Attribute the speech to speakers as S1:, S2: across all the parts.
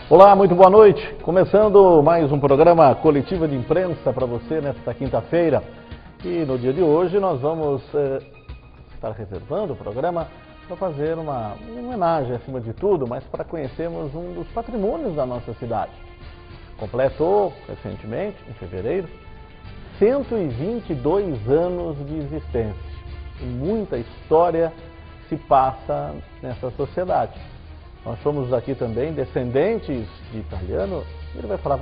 S1: Olá, muito boa noite. Começando mais um programa Coletiva de Imprensa para você nesta quinta-feira. E no dia de hoje nós vamos estar reservando o programa para fazer uma homenagem acima de tudo, mas para conhecermos um dos patrimônios da nossa cidade. Completou recentemente, em fevereiro, 122 anos de existência. E muita história se passa nessa sociedade. Nós somos aqui também descendentes de italiano, ele vai falar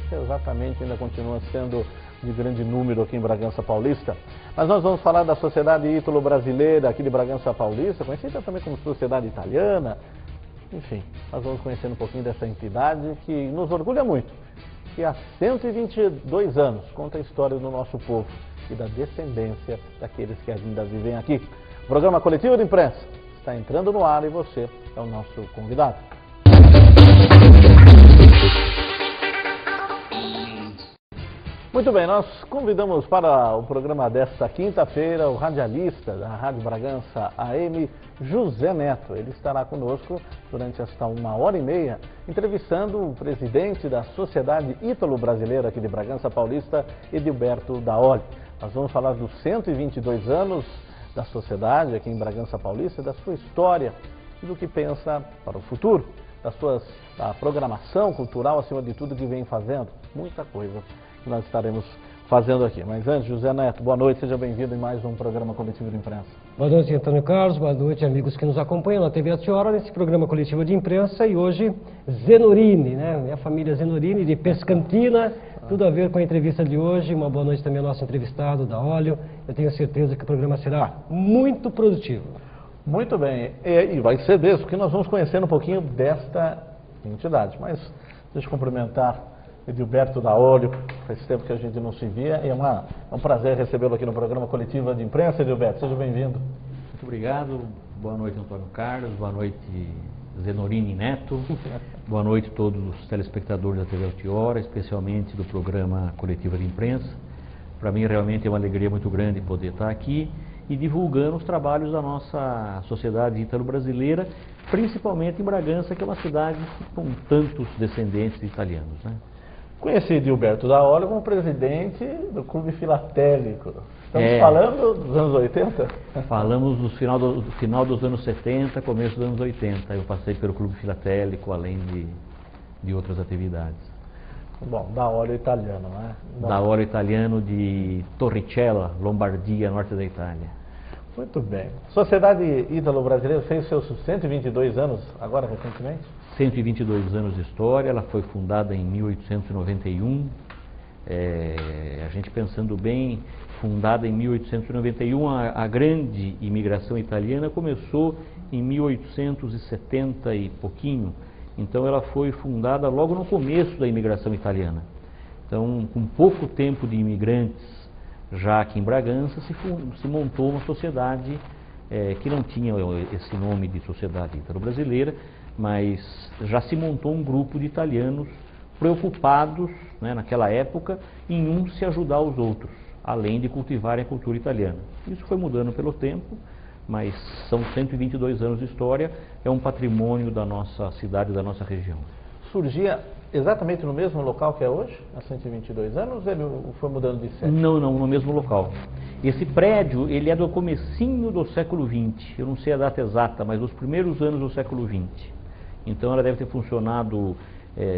S1: que exatamente ainda continua sendo de grande número aqui em Bragança Paulista. Mas nós vamos falar da Sociedade Ítalo-Brasileira aqui de Bragança Paulista, conhecida também como Sociedade Italiana. Enfim, nós vamos conhecer um pouquinho dessa entidade que nos orgulha muito, que há 122 anos conta a história do nosso povo e da descendência daqueles que ainda vivem aqui. O programa Coletivo de Imprensa está entrando no ar e você é o nosso convidado. Muito bem, nós convidamos para o programa desta quinta-feira o radialista da Rádio Bragança AM, José Neto. Ele estará conosco durante esta 1h30, entrevistando o presidente da Sociedade Ítalo-Brasileira aqui de Bragança Paulista, Edilberto Daoli. Nós vamos falar dos 122 anos da sociedade aqui em Bragança Paulista, da sua história e do que pensa para o futuro, da programação cultural, acima de tudo, que vem fazendo. Muita coisa que nós estaremos fazendo aqui. Mas antes, José Neto, boa noite, seja bem-vindo em mais um programa Coletivo de Imprensa.
S2: Boa noite, Antônio Carlos, boa noite, amigos que nos acompanham na TV Atiora, nesse programa Coletivo de Imprensa. E hoje, Zenorini, né? Minha família Zenorini, de Pescantina, tudo a ver com a entrevista de hoje. Uma boa noite também ao nosso entrevistado, Daolio. Eu tenho certeza que o programa será muito produtivo. Muito bem, e vai ser mesmo, porque nós vamos conhecer um pouquinho desta entidade. Mas deixa eu cumprimentar Edilberto Daolio, faz tempo que a gente não se via, é um prazer recebê-lo aqui no programa Coletiva de Imprensa. Edilberto, seja bem-vindo.
S3: Muito obrigado, boa noite, Antônio Carlos, boa noite, Zenorini Neto, boa noite a todos os telespectadores da TV Altiora, especialmente do programa Coletiva de Imprensa. Para mim realmente é uma alegria muito grande poder estar aqui e divulgando os trabalhos da nossa sociedade ítalo-brasileira, principalmente em Bragança, que é uma cidade com tantos descendentes italianos, né?
S1: Conheci Edilberto Daoli como presidente do Clube Filatélico. Estamos falando dos anos 80?
S3: Falamos do final dos anos 70, começo dos anos 80. Eu passei pelo Clube Filatélico, além de outras atividades.
S1: Bom, Daoli italiano, né?
S3: Daoli italiano de Torricella, Lombardia, norte da Itália.
S1: Muito bem. Sociedade Ítalo-Brasileira fez seus 122 anos agora, recentemente?
S3: 122 anos de história, ela foi fundada em 1891, a gente pensando bem, fundada em 1891, a grande imigração italiana começou em 1870 e pouquinho, então ela foi fundada logo no começo da imigração italiana. Então, com pouco tempo de imigrantes já aqui em Bragança, se montou uma sociedade que não tinha esse nome de Sociedade Ítalo-Brasileira, mas já se montou um grupo de italianos preocupados, né, naquela época, em uns se ajudar aos outros, além de cultivarem a cultura italiana. Isso foi mudando pelo tempo, mas são 122 anos de história, é um patrimônio da nossa cidade, da nossa região.
S1: Surgia exatamente no mesmo local que é hoje, há 122 anos, ou ele foi mudando de sede?
S3: Não, no mesmo local. Esse prédio, ele é do comecinho do século XX, eu não sei a data exata, mas dos primeiros anos do século XX. Então ela deve ter funcionado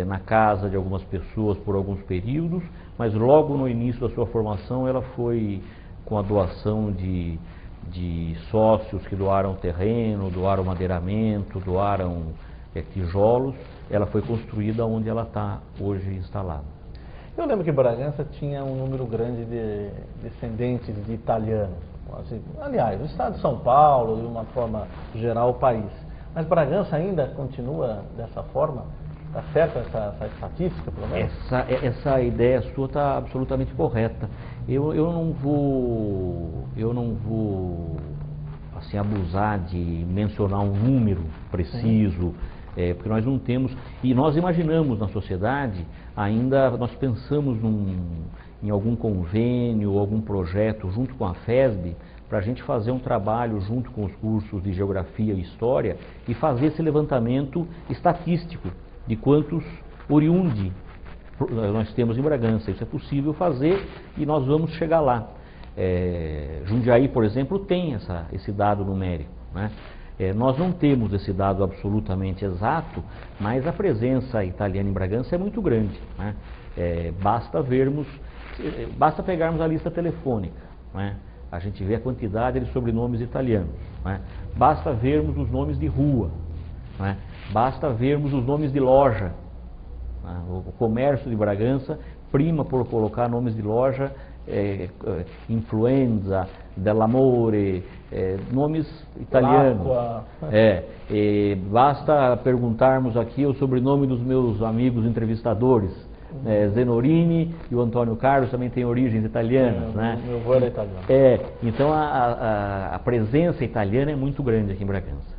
S3: na casa de algumas pessoas por alguns períodos, mas logo no início da sua formação ela foi com a doação de sócios que doaram terreno, doaram madeiramento, doaram tijolos, ela foi construída onde ela está hoje instalada.
S1: Eu lembro que Bragança tinha um número grande de descendentes de italianos, assim, aliás, o estado de São Paulo, de uma forma geral, o país. Mas Bragança ainda continua dessa forma? Está certa essa estatística, pelo menos?
S3: Essa ideia sua está absolutamente correta. Eu não vou assim, abusar de mencionar um número preciso, porque nós não temos, e nós imaginamos na sociedade, ainda nós pensamos em algum convênio, algum projeto junto com a FESB, para a gente fazer um trabalho junto com os cursos de Geografia e História e fazer esse levantamento estatístico de quantos oriundi nós temos em Bragança. Isso é possível fazer e nós vamos chegar lá. Jundiaí, por exemplo, tem esse dado numérico, né? Nós não temos esse dado absolutamente exato, mas a presença italiana em Bragança é muito grande, né? Basta pegarmos a lista telefônica, né? A gente vê a quantidade de sobrenomes italianos, né? Basta vermos os nomes de rua, né? Basta vermos os nomes de loja, né? O comércio de Bragança prima por colocar nomes de loja, Influenza, Dell'Amore, nomes italianos. Basta perguntarmos aqui o sobrenome dos meus amigos entrevistadores. Zenorini e o Antônio Carlos também têm origens italianas, né?
S1: Meu avô era italiano.
S3: Então a presença italiana é muito grande aqui em Bragança.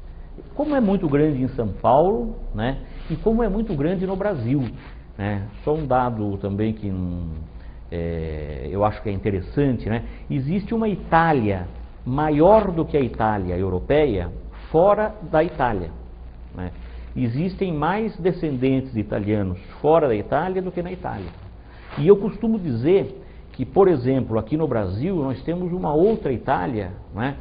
S3: Como é muito grande em São Paulo, né? E como é muito grande no Brasil, né? Só um dado também que eu acho que é interessante, né? Existe uma Itália maior do que a Itália europeia fora da Itália, né? Existem mais descendentes de italianos fora da Itália do que na Itália. E eu costumo dizer que, por exemplo, aqui no Brasil nós temos uma outra Itália, né?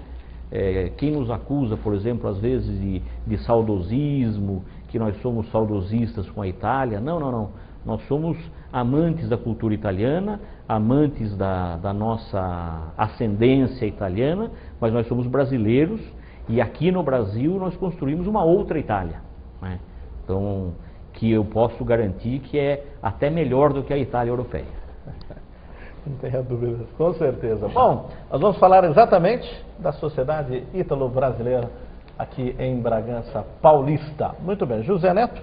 S3: Quem nos acusa, por exemplo, às vezes de saudosismo, que nós somos saudosistas com a Itália, não. Nós somos amantes da cultura italiana, amantes da nossa ascendência italiana, mas nós somos brasileiros e aqui no Brasil nós construímos uma outra Itália, né? Então, que eu posso garantir que é até melhor do que a Itália europeia.
S1: Não tenha dúvida, com certeza. Bom, nós vamos falar exatamente da sociedade ítalo-brasileira aqui em Bragança Paulista. Muito bem, José Neto,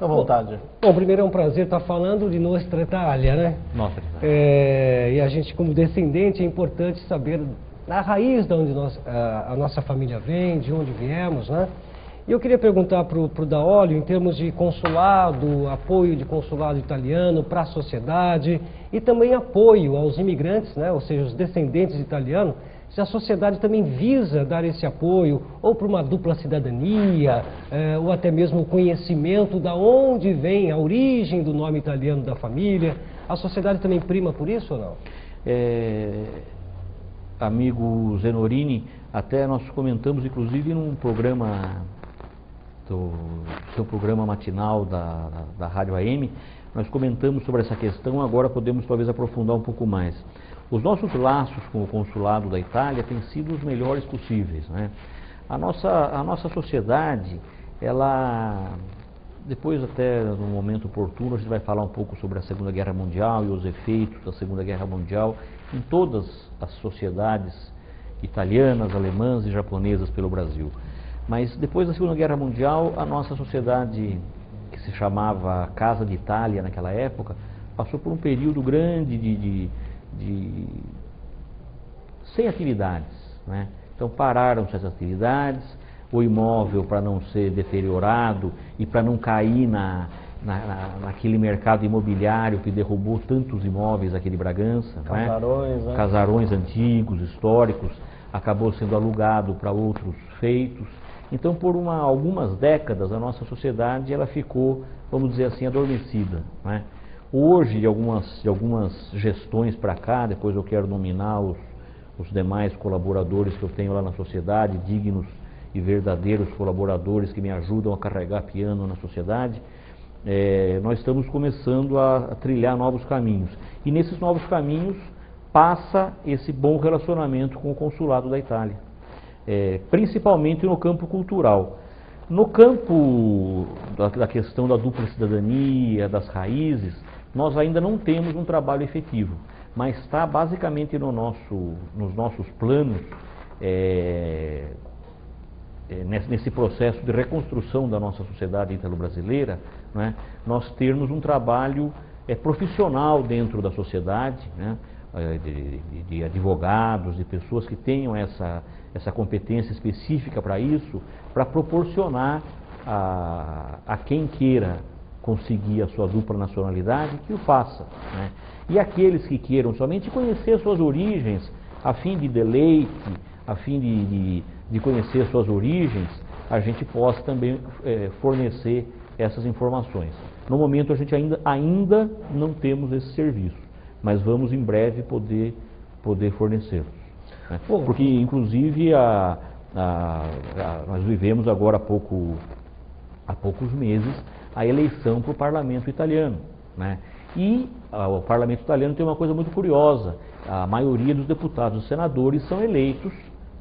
S1: à vontade.
S2: Bom, primeiro é um prazer estar falando de Nostra Itália, né?
S3: Nossa Itália.
S2: E a gente, como descendente, é importante saber a raiz de onde a nossa família vem, de onde viemos, né? E eu queria perguntar para o Daolio, em termos de consulado, apoio de consulado italiano para a sociedade e também apoio aos imigrantes, né? Ou seja, os descendentes italianos, se a sociedade também visa dar esse apoio, ou para uma dupla cidadania, ou até mesmo o conhecimento da onde vem a origem do nome italiano da família. A sociedade também prima por isso ou não?
S3: Amigo Zenorini, até nós comentamos, inclusive, num programa, seu programa matinal da Rádio AM, nós comentamos sobre essa questão, agora podemos talvez aprofundar um pouco mais. Os nossos laços com o consulado da Itália têm sido os melhores possíveis, né? A nossa sociedade, ela, depois até no momento oportuno, a gente vai falar um pouco sobre a Segunda Guerra Mundial e os efeitos da Segunda Guerra Mundial em todas as sociedades italianas, alemãs e japonesas pelo Brasil. Mas depois da Segunda Guerra Mundial, a nossa sociedade, que se chamava Casa de Itália naquela época, passou por um período grande sem atividades, né? Então pararam-se as atividades, o imóvel, para não ser deteriorado e para não cair naquele mercado imobiliário que derrubou tantos imóveis aqui de Bragança,
S1: casarões,
S3: né? Casarões antigos, históricos, acabou sendo alugado para outros feitos. Então, por algumas décadas, a nossa sociedade ela ficou, vamos dizer assim, adormecida, né? Hoje, de algumas gestões para cá, depois eu quero nominar os demais colaboradores que eu tenho lá na sociedade, dignos e verdadeiros colaboradores que me ajudam a carregar piano na sociedade, nós estamos começando a trilhar novos caminhos. E nesses novos caminhos passa esse bom relacionamento com o consulado da Itália, principalmente no campo cultural. No campo da questão da dupla cidadania, das raízes, nós ainda não temos um trabalho efetivo, mas está basicamente nos nossos planos, nesse processo de reconstrução da nossa sociedade italo-brasileira, né, nós termos um trabalho profissional dentro da sociedade, né, de advogados, de pessoas que tenham essa competência específica para isso, para proporcionar a quem queira conseguir a sua dupla nacionalidade, que o faça, né? E aqueles que queiram somente conhecer suas origens, a fim de deleite, a fim de conhecer suas origens, a gente possa também fornecer essas informações. No momento a gente ainda não temos esse serviço, mas vamos em breve poder fornecê-los. Né? Porque inclusive nós vivemos agora há poucos meses a eleição para o parlamento italiano, né? E o parlamento italiano tem uma coisa muito curiosa: a maioria dos deputados e senadores são eleitos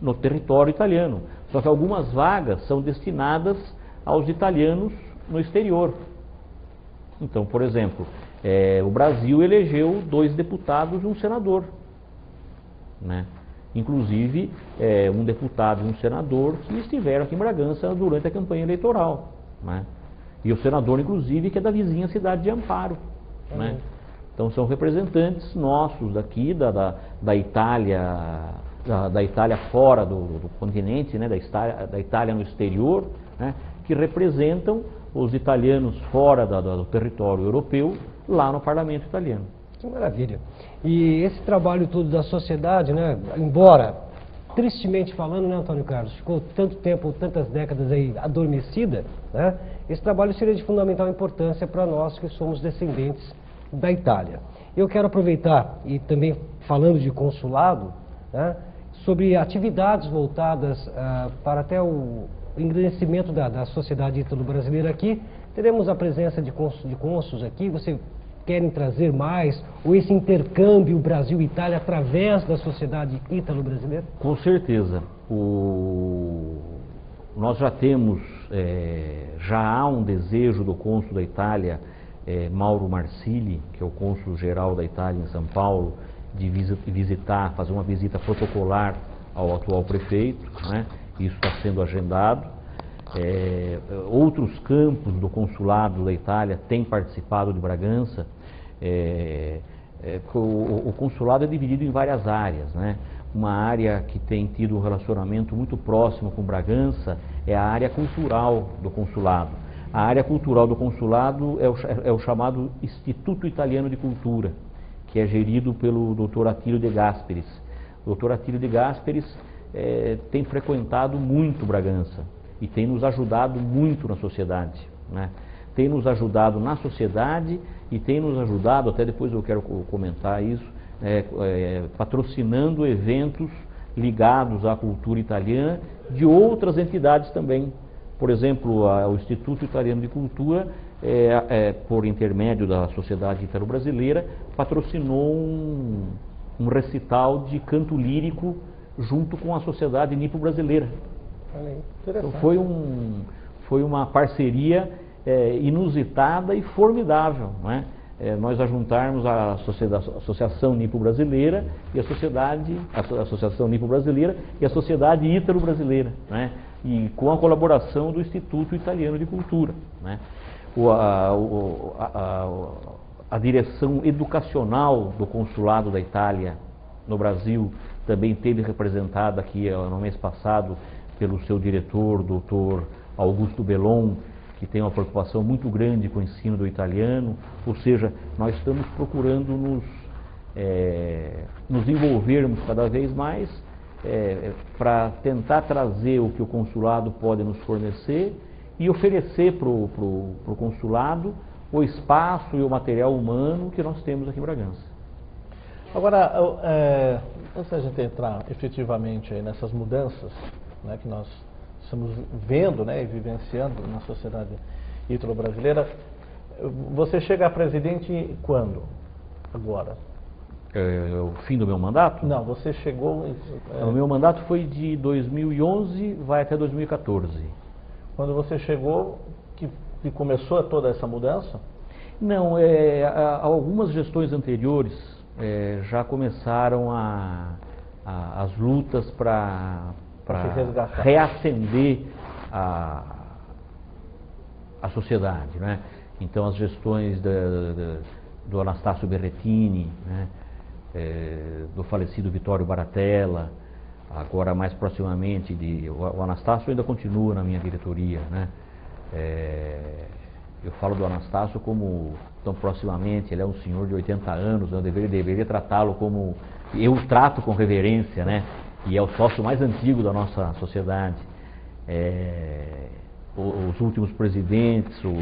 S3: no território italiano, só que algumas vagas são destinadas aos italianos no exterior. Então, por exemplo, o Brasil elegeu 2 deputados e um senador, né? Inclusive um deputado e um senador que estiveram aqui em Bragança durante a campanha eleitoral, né? E o senador, inclusive, que é da vizinha cidade de Amparo, né? Então são representantes nossos daqui da Itália, da Itália fora do continente, né? Da Itália no exterior, né? Que representam os italianos fora do território europeu lá no parlamento italiano.
S2: Que maravilha. E esse trabalho todo da sociedade, né, embora, tristemente falando, né, Antônio Carlos, ficou tanto tempo, tantas décadas aí adormecida, né, esse trabalho seria de fundamental importância para nós que somos descendentes da Itália. Eu quero aproveitar, e também falando de consulado, né, sobre atividades voltadas para até o engrandecimento da sociedade ítalo-brasileira aqui. Teremos a presença de cônsules aqui. Você querem trazer mais, ou esse intercâmbio Brasil-Itália através da sociedade ítalo-brasileira?
S3: Com certeza. Nós já temos, já há um desejo do cônsul da Itália, Mauro Marsili, que é o cônsul geral da Itália em São Paulo, de visitar, fazer uma visita protocolar ao atual prefeito, né? Isso está sendo agendado. Outros campos do consulado da Itália têm participado de Bragança. O consulado é dividido em várias áreas, né? Uma área que tem tido um relacionamento muito próximo com Bragança é a área cultural do consulado. A área cultural do consulado é o chamado Instituto Italiano de Cultura, que é gerido pelo Dr. Attilio De Gasperis. O Dr. Attilio De Gasperis tem frequentado muito Bragança e tem nos ajudado muito na sociedade, né? Tem nos ajudado na sociedade e tem nos ajudado, até depois eu quero comentar isso, patrocinando eventos ligados à cultura italiana de outras entidades também. Por exemplo, o Instituto Italiano de Cultura, por intermédio da Sociedade Italo-Brasileira, patrocinou um recital de canto lírico junto com a Sociedade Nipo-Brasileira. Então foi uma parceria inusitada e formidável, né? Nós ajuntarmos a Associação Nipo-Brasileira e a Associação Nipo-Brasileira e a Sociedade Ítalo-Brasileira, né? E com a colaboração do Instituto Italiano de Cultura, né? A direção educacional do Consulado da Itália no Brasil também teve representada aqui no mês passado pelo seu diretor, Dr. Augusto Bellon, que tem uma preocupação muito grande com o ensino do italiano. Ou seja, nós estamos procurando nos envolvermos cada vez mais para tentar trazer o que o consulado pode nos fornecer e oferecer para o consulado o espaço e o material humano que nós temos aqui em Bragança.
S1: Agora, antes da gente entrar efetivamente aí nessas mudanças, né, que nós estamos vendo, né, e vivenciando na sociedade ítalo-brasileira, você chega a presidente quando? Agora?
S3: O fim do meu mandato?
S1: Não, você chegou...
S3: O meu mandato foi de 2011, vai até 2014.
S1: Quando você chegou, que começou toda essa mudança?
S3: Não, algumas gestões anteriores já começaram as lutas para reacender a sociedade, né? Então as gestões do Anastácio Berrettini, né? Do falecido Vittorio Baratella, agora mais proximamente o Anastácio ainda continua na minha diretoria, né? Eu falo do Anastácio como tão proximamente, ele é um senhor de 80 anos, eu deveria tratá-lo como eu o trato com reverência, né? E é o sócio mais antigo da nossa sociedade. os últimos presidentes, o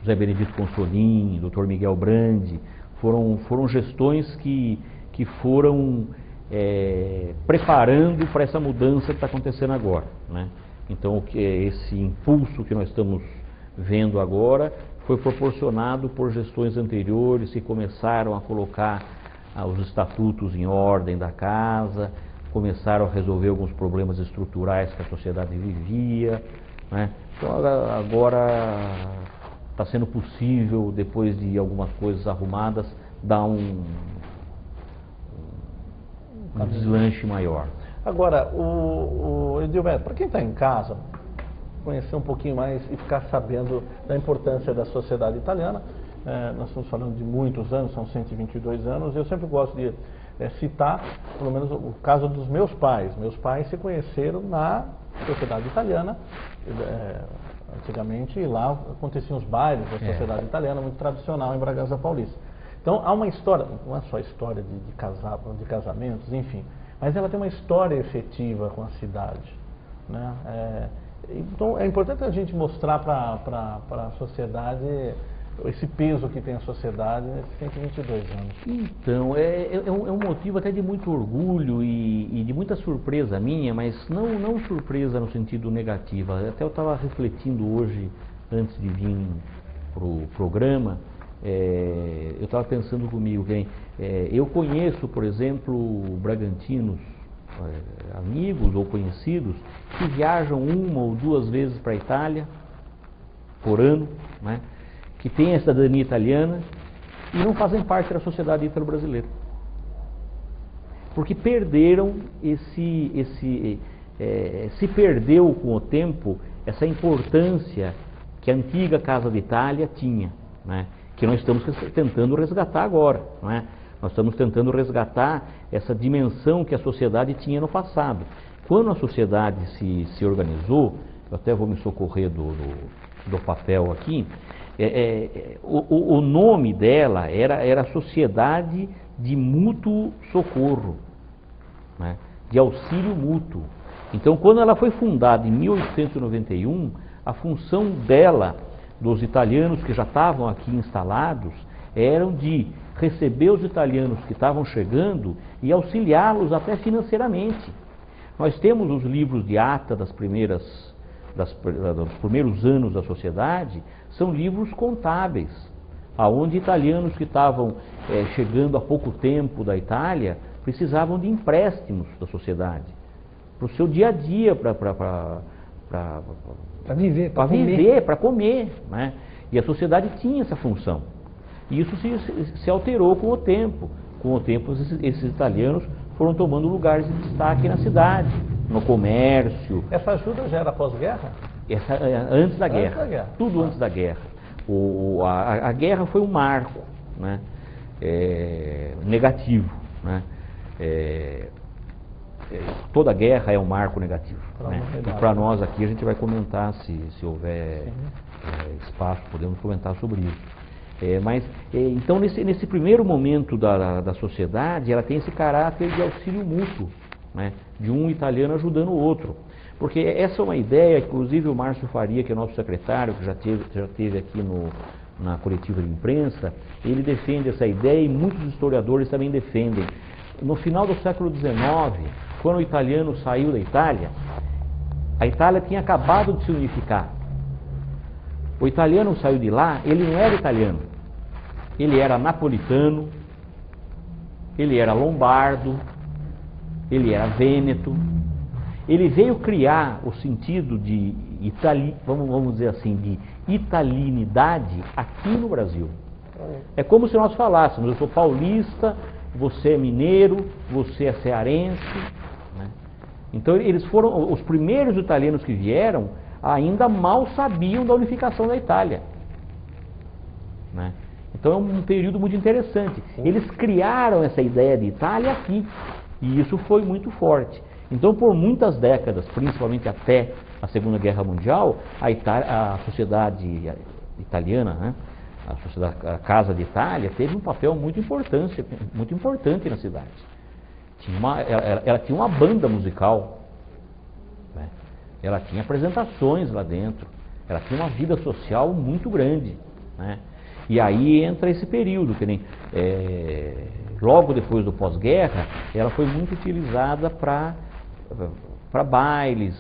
S3: José Benedito Consolin, o Dr. Miguel Brandi, foram gestões que foram preparando para essa mudança que está acontecendo agora, né? Então, esse impulso que nós estamos vendo agora foi proporcionado por gestões anteriores que começaram a colocar os estatutos em ordem da casa, começaram a resolver alguns problemas estruturais que a sociedade vivia, né? Então, agora está sendo possível, depois de algumas coisas arrumadas, dar um deslanche maior.
S1: Agora, o Edilberto, para quem está em casa, conhecer um pouquinho mais e ficar sabendo da importância da sociedade italiana, nós estamos falando de muitos anos, são 122 anos, eu sempre gosto de citar, pelo menos, o caso dos meus pais. Meus pais se conheceram na sociedade italiana, antigamente, e lá aconteciam os bailes da sociedade italiana, muito tradicional em Bragança Paulista. Então, há uma história, não é só história de casamentos, enfim, mas ela tem uma história efetiva com a cidade, né? Então, é importante a gente mostrar para a sociedade esse peso que tem a sociedade nesses 122 anos.
S3: Então, é um motivo até de muito orgulho e de muita surpresa minha, mas não surpresa no sentido negativo. Até eu estava refletindo hoje, antes de vir para o programa, eu estava pensando comigo, eu conheço, por exemplo, bragantinos, amigos ou conhecidos, que viajam 1 ou 2 vezes para a Itália por ano, né, que têm a cidadania italiana e não fazem parte da sociedade ítalo-brasileira. Porque perderam se perdeu com o tempo essa importância que a antiga Casa d'Italia tinha, né, que nós estamos tentando resgatar agora, não é? Nós estamos tentando resgatar essa dimensão que a sociedade tinha no passado. Quando a sociedade se organizou, eu até vou me socorrer do papel aqui, o nome dela era Sociedade de Mútuo Socorro, né, de auxílio mútuo. Então, quando ela foi fundada em 1891, a função dela, dos italianos que já estavam aqui instalados, eram de receber os italianos que estavam chegando e auxiliá-los até financeiramente. Nós temos os livros de ata dos primeiros anos da sociedade, são livros contábeis, aonde italianos que estavam chegando há pouco tempo da Itália precisavam de empréstimos da sociedade, para o seu dia a dia, para viver, para comer, né? E a sociedade tinha essa função. E isso se alterou com o tempo. Com o tempo, esses italianos foram tomando lugares de destaque na cidade, no comércio.
S1: Essa ajuda já era pós-guerra?
S3: Antes da guerra. Tudo antes da guerra. A guerra foi um marco, né, negativo, né? Toda guerra é um marco negativo, né? E para nós aqui a gente vai comentar, se houver espaço, podemos comentar sobre isso. Então, nesse primeiro momento da sociedade, ela tem esse caráter de auxílio mútuo, né, de um italiano ajudando o outro. Porque essa é uma ideia, inclusive o Márcio Faria, que é nosso secretário, que já teve aqui na coletiva de imprensa, ele defende essa ideia e muitos historiadores também defendem. No final do século XIX, quando o italiano saiu da Itália, a Itália tinha acabado de se unificar. O italiano saiu de lá, ele não era italiano, ele era napolitano, ele era lombardo, ele era vêneto. Ele veio criar o sentido de vamos dizer assim, de italinidade aqui no Brasil. É como se nós falássemos, eu sou paulista, você é mineiro, você é cearense, né? Então eles foram, os primeiros italianos que vieram, ainda mal sabiam da unificação da Itália, né? Então é um período muito interessante. Eles criaram essa ideia de Itália aqui, e isso foi muito forte. Então, por muitas décadas, principalmente até a Segunda Guerra Mundial, a sociedade italiana, né, a Casa d'Italia, teve um papel muito importante na cidade. Ela tinha uma banda musical, né? Ela tinha apresentações lá dentro, Ela tinha uma vida social muito grande, né? E aí entra esse período, que nem logo depois do pós-guerra, ela foi muito utilizada para bailes,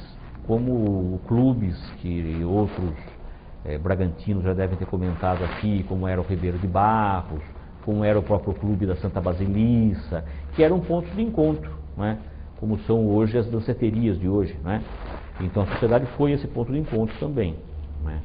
S3: como clubes que outros bragantinos já devem ter comentado aqui, como era o Ribeiro de Barros, como era o próprio clube da Santa Basilissa, que eram pontos de encontro, né? Como são hoje as danceterias de hoje, né? Então a sociedade foi esse ponto de encontro também, né?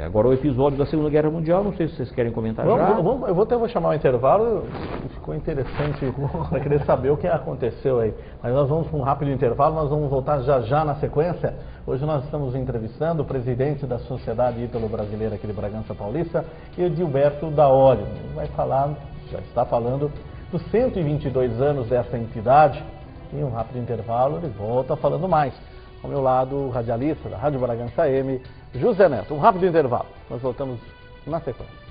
S3: Agora o episódio da Segunda Guerra Mundial, não sei se vocês querem comentar já.
S1: Eu vou chamar um intervalo, ficou interessante para querer saber o que aconteceu aí. Mas nós vamos para um rápido intervalo, nós vamos voltar já na sequência. Hoje nós estamos entrevistando o presidente da Sociedade Ítalo-Brasileira aqui de Bragança Paulista, Edilberto Daolio. Ele vai falar, já está falando, dos 122 anos dessa entidade. Em um rápido intervalo ele volta falando mais. Ao meu lado, o radialista da Rádio Bragança AM, José Neto. Um rápido intervalo. Nós voltamos na sequência.